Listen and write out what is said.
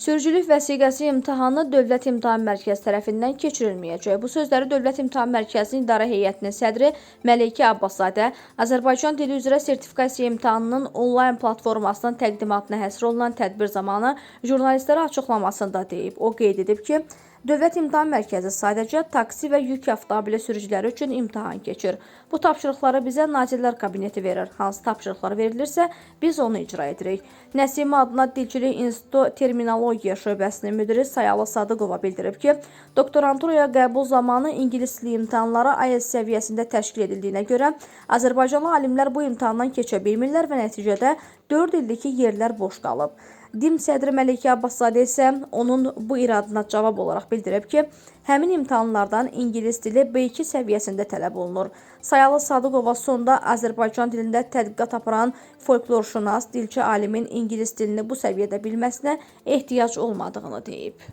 Sürücülük vəsiqəsi imtahanı Dövlət İmtahan Mərkəzi tərəfindən keçirilməyəcək. Bu sözləri Dövlət İmtahan Mərkəzinin İdarə Heyətinin sədri Məleykə Abbaszadə Azərbaycan dili üzrə sertifikasiya imtahanının onlayn platformasının təqdimatına həsr olunan tədbir zamanı jurnalistlərə açıqlamasında deyib. O qeyd edib ki, Dövlət İmtahan Mərkəzi sadəcə taksi və yük avtomobili sürücüləri üçün imtahan keçir. Bu tapşırıqları bizə Nazirlər Kabineti verir. Hansı tapşırıqlar verilirsə, biz onu icra edirik. Nəsimə adına Dilçilik İnstitutu Terminologiya şöbəsinin müdiri Sayalı Sadıqova bildirib ki, doktoranturaya qəbul zamanı ingilis dili imtahanları IELTS səviyyəsində təşkil edildiyinə görə Azərbaycanlı alimlər bu imtahandan keçə bilmirlər və nəticədə 4 ildir ki, yerlər boş qalıb. DİM sədri Məleykə Abbaszadə isə onun bu iradına cavab olaraq bildirib ki, həmin imtahanlardan ingilis dili B2 səviyyəsində tələb olunur. Sayalı Sadıqova sonda Azərbaycan dilində tədqiqat aparan folklorşünas, dilçi alimin ingilis dilini bu səviyyədə bilməsinə ehtiyac olmadığını deyib.